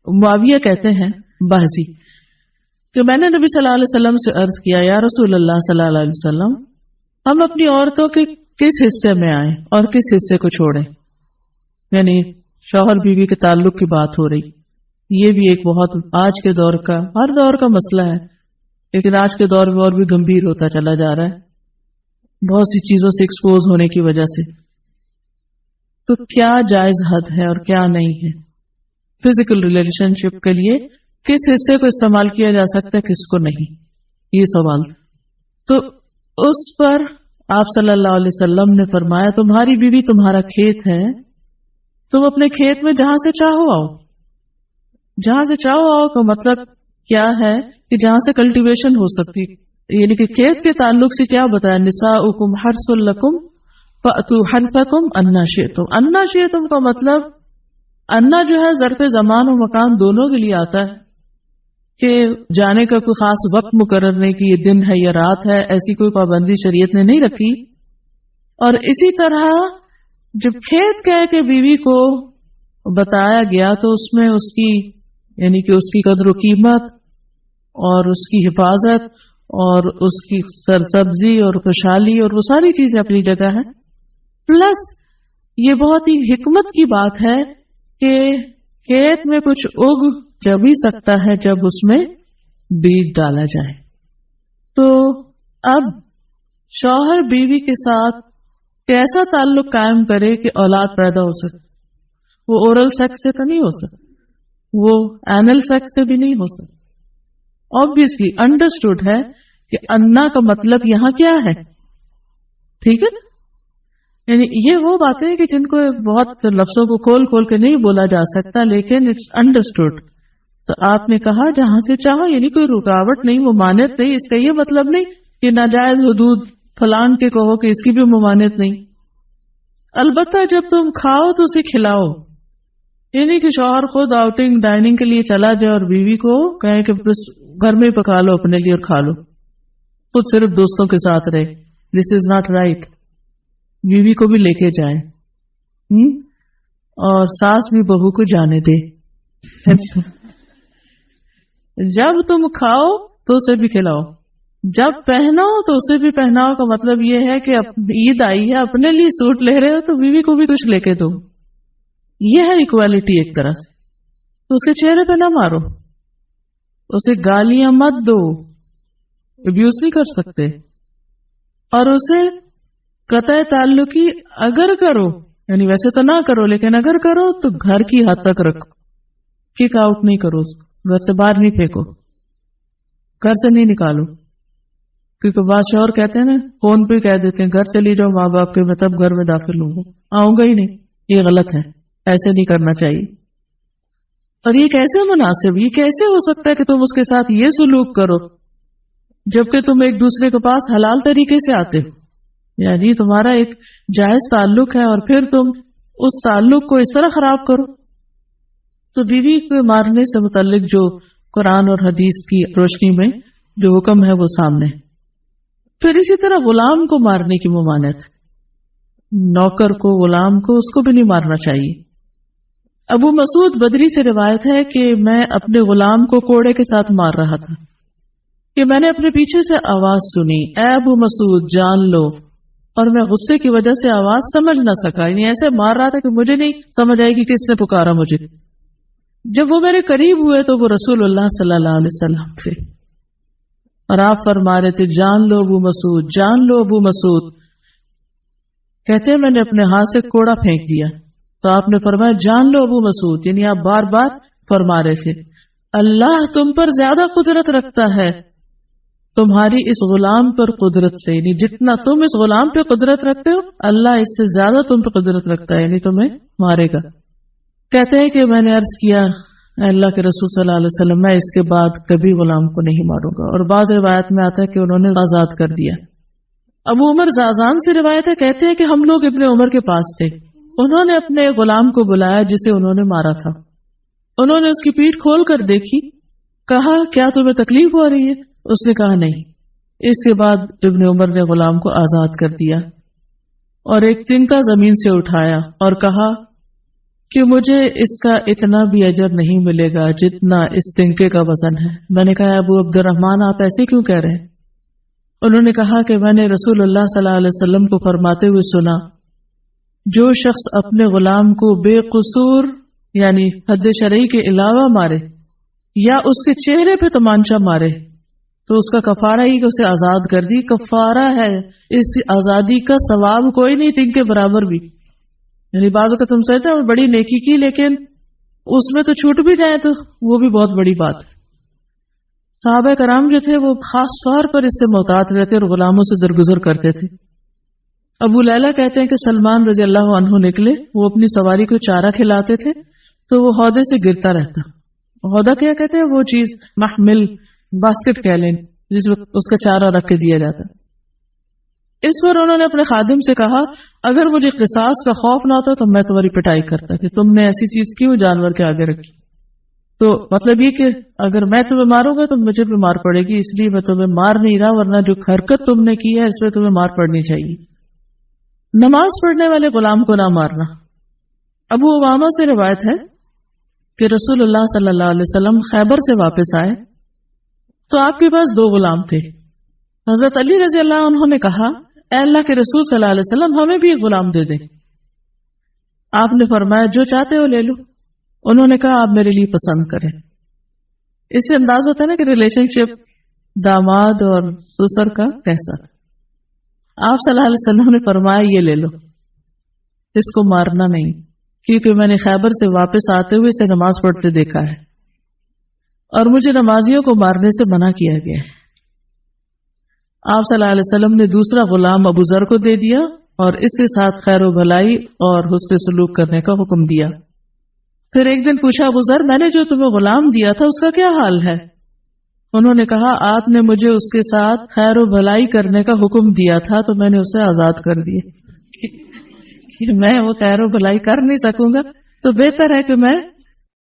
معاویہ کہتے ہیں بازی کہ میں نے نبی صلی اللہ علیہ وسلم سے عرض کیا یا رسول اللہ صلی اللہ علیہ وسلم ہم اپنی عورتوں کے کس حصے میں آئیں اور کس حصے کو چھوڑیں. یعنی شوہر بیوی کے تعلق کی بات ہو رہی. یہ بھی ایک بہت آج کے دور کا ہر دور کا مسئلہ ہے, لیکن آج کے دور میں اور بھی گمبھیر ہوتا چلا جا رہا ہے بہت سی چیزوں سے ایکسپوز ہونے کی وجہ سے. تو کیا جائز حد ہے اور کیا نہیں ہے؟ فزیکل ریلیشن شپ کے لیے کس حصے کو استعمال کیا جا سکتا ہے کس کو نہیں, یہ سوال. تو اس پر آپ صلی اللہ علیہ وسلم نے فرمایا تمہاری بیوی تمہارا کھیت ہے, تم اپنے کھیت میں جہاں سے چاہو آؤ. جہاں سے چاہو آؤ کا مطلب کیا ہے کہ جہاں سے کلٹیویشن ہو سکتی, یعنی کہ کھیت کے تعلق سے کیا بتایا نساؤکم حرث لکم فأتوا حرثکم انا شئتم. انا شئتم کا مطلب انا جو ہے ظرف زمان و مکان دونوں کے لیے آتا ہے کہ جانے کا کوئی خاص وقت مقرر نہیں کہ یہ دن ہے یا رات ہے, ایسی کوئی پابندی شریعت نے نہیں رکھی. اور اسی طرح جب کھیت کہہ کے بیوی کو بتایا گیا تو اس میں اس کی یعنی کہ اس کی قدر و قیمت اور اس کی حفاظت اور اس کی سرسبزی اور خوشحالی اور وہ ساری چیزیں اپنی جگہ ہیں. پلس یہ بہت ہی حکمت کی بات ہے کہ کھیت میں کچھ اگ جب ہی سکتا ہے جب اس میں بیج ڈالا جائے. تو اب شوہر بیوی کے ساتھ کیسا تعلق قائم کرے کہ اولاد پیدا ہو سکے؟ وہ اورل سیکس سے تو نہیں ہو سکتا, وہ اینل سیکس سے بھی نہیں ہو سکتا. obviously understood ہے کہ انا کا مطلب یہاں کیا ہے, ٹھیک ہے. یعنی یہ وہ باتیں کہ جن کو بہت لفظوں کو کھول کھول کے نہیں بولا جا سکتا, لیکن اٹس انڈرسٹوڈ. تو آپ نے کہا جہاں سے چاہو, یعنی کوئی رکاوٹ نہیں, ممانعت نہیں. اس کا یہ مطلب نہیں کہ ناجائز حدود فلان کے کہو کہ اس کی بھی ممانعت نہیں. البتہ جب تم کھاؤ تو اسے کھلاؤ, یعنی کہ شوہر خود آؤٹنگ ڈائننگ کے لیے چلا جائے اور بیوی کو کہے کہ بس گھر میں پکا لو اپنے لیے اور کھا لو, خود صرف دوستوں کے ساتھ رہے. دس از ناٹ رائٹ. بیوی کو بھی لے کے جائیں اور ساس بھی بہو کو جانے دے. جب تم کھاؤ تو اسے بھی کھلاؤ, جب پہناؤ تو اسے بھی پہناؤ. کا مطلب یہ ہے کہ عید آئی ہے, اپنے لیے سوٹ لے رہے ہو تو بیوی کو بھی کچھ لے کے دو. یہ ہے ایکوالٹی ایک طرح سے. تو اس کے چہرے پہ نہ مارو, اسے گالیاں مت دو, ابیوز نہیں کر سکتے. اور اسے قطع تعلقی اگر کرو, یعنی ویسے تو نہ کرو, لیکن اگر کرو تو گھر کی حد تک رکھو, کک آؤٹ نہیں کرو, گھر سے باہر نہیں پھینکو, گھر سے نہیں نکالو. کیونکہ بادشاہ کہتے ہیں نا, فون پہ کہہ دیتے ہیں گھر چلی جاؤ ماں باپ کے, میں تب گھر میں داخل ہوں گا, آؤں گا ہی نہیں. یہ غلط ہے, ایسے نہیں کرنا چاہیے. اور یہ کیسے مناسب, یہ کیسے ہو سکتا ہے کہ تم اس کے ساتھ یہ سلوک کرو جبکہ تم ایک دوسرے کے پاس حلال طریقے سے آتے ہو؟ یعنی تمہارا ایک جائز تعلق ہے اور پھر تم اس تعلق کو اس طرح خراب کرو. تو بیوی کو مارنے سے متعلق جو قرآن اور حدیث کی روشنی میں جو حکم ہے وہ سامنے. پھر اسی طرح غلام کو مارنے کی ممانعت, نوکر کو, غلام کو, اس کو بھی نہیں مارنا چاہیے. ابو مسعود بدری سے روایت ہے کہ میں اپنے غلام کو کوڑے کے ساتھ مار رہا تھا کہ میں نے اپنے پیچھے سے آواز سنی, اے ابو مسعود جان لو, اور میں غصے کی وجہ سے آواز سمجھ نہ سکا. یعنی ایسے مار رہا تھا کہ مجھے نہیں سمجھ آئی کہ کس نے پکارا مجھے. جب وہ میرے قریب ہوئے تو وہ رسول اللہ صلی اللہ علیہ وسلم تھے اور آپ فرما رہے تھے جان لو ابو مسعود, جان لو ابو مسعود. کہتے ہیں میں نے اپنے ہاتھ سے کوڑا پھینک دیا تو آپ نے فرمایا جان لو ابو مسعود. یعنی آپ بار بار فرما رہے تھے اللہ تم پر زیادہ قدرت رکھتا ہے تمہاری اس غلام پر قدرت سے, یعنی جتنا تم اس غلام پہ قدرت رکھتے ہو اللہ اس سے زیادہ تم پہ قدرت رکھتا ہے, یعنی تمہیں مارے گا. کہتے ہیں کہ میں نے عرض کیا اے اللہ کے رسول صلی اللہ علیہ وسلم میں اس کے بعد کبھی غلام کو نہیں ماروں گا. اور بعض روایت میں آتا ہے کہ انہوں نے آزاد کر دیا. ابو عمر زازان سے روایت ہے, کہتے ہیں کہ ہم لوگ ابن عمر کے پاس تھے, انہوں نے اپنے غلام کو بلایا جسے انہوں نے مارا تھا. انہوں نے اس کی پیٹھ کھول کر دیکھی, کہا کیا تمہیں تکلیف ہو رہی ہے؟ اس نے کہا نہیں. اس کے بعد ابن عمر نے غلام کو آزاد کر دیا اور ایک تنکا زمین سے اٹھایا اور کہا کہ مجھے اس کا اتنا بھی اجر نہیں ملے گا جتنا اس تنکے کا وزن ہے. میں نے کہا ابو عبد الرحمن آپ ایسے کیوں کہہ رہے ہیں؟ انہوں نے کہا کہ میں نے رسول اللہ صلی اللہ علیہ وسلم کو فرماتے ہوئے سنا جو شخص اپنے غلام کو بے قصور یعنی حد شرعی کے علاوہ مارے یا اس کے چہرے پہ تمانچہ مارے تو اس کا کفارہ ہی کہ اسے آزاد کر دی. کفارہ ہے، اس آزادی کا ثواب کوئی نہیں تنکے برابر بھی. یعنی بعض اوقات تم سمجھتے ہیں بڑی نیکی کی لیکن اس میں تو چھوٹ بھی جائے تو وہ بھی بہت بڑی بات. صحابہ کرام جو تھے وہ خاص طور پر اس سے محتاط رہتے اور غلاموں سے درگزر کرتے تھے. ابو لیلہ کہتے ہیں کہ سلمان رضی اللہ عنہ نکلے، وہ اپنی سواری کو چارہ کھلاتے تھے تو وہ ہودے سے گرتا رہتا. ہودہ کیا کہتے ہیں؟ وہ چیز محمل باسکٹ کہہ لیں جس میں اس کا چارہ رکھ کے دیا جاتا. اس پر انہوں نے اپنے خادم سے کہا اگر مجھے قصاص کا خوف نہ ہوتا تو میں تمہاری پٹائی کرتا کہ تم نے ایسی چیز کیوں جانور کے آگے رکھی. تو مطلب یہ کہ اگر میں تمہیں ماروں گا تو مجھے بھی مار پڑے گی، اس لیے میں تمہیں مار نہیں رہا، ورنہ جو حرکت تم نے کی ہے اس پہ تمہیں مار پڑنی چاہیے. نماز پڑھنے والے غلام کو نہ مارنا. ابو امامہ سے روایت ہے کہ رسول اللہ صلی اللہ علیہ وسلم خیبر سے واپس آئے تو آپ کے پاس 2 غلام تھے. حضرت علی رضی اللہ عنہ نے کہا اے اللہ کے رسول صلی اللہ علیہ وسلم ہمیں بھی ایک غلام دے دیں. آپ نے فرمایا جو چاہتے ہو لے لو. انہوں نے کہا آپ میرے لیے پسند کریں. اس سے انداز ہوتا ہے نا کہ ریلیشن شپ داماد اور سسر کا کیسا. آپ صلی اللہ علیہ وسلم نے فرمایا یہ لے لو، اس کو مارنا نہیں، کیونکہ میں نے خیبر سے واپس آتے ہوئے اسے نماز پڑھتے دیکھا ہے اور مجھے نمازیوں کو مارنے سے منع کیا گیا ہے. آپ صلی اللہ علیہ وسلم نے دوسرا غلام ابو ذر کو دے دیا اور اس کے ساتھ خیر و بھلائی اور حسن سلوک کرنے کا حکم دیا. پھر ایک دن پوچھا ابو ذر میں نے جو تمہیں غلام دیا تھا اس کا کیا حال ہے؟ انہوں نے کہا آپ نے مجھے اس کے ساتھ خیر و بھلائی کرنے کا حکم دیا تھا تو میں نے اسے آزاد کر دیا. کہ میں وہ خیر و بھلائی کر نہیں سکوں گا تو بہتر ہے کہ میں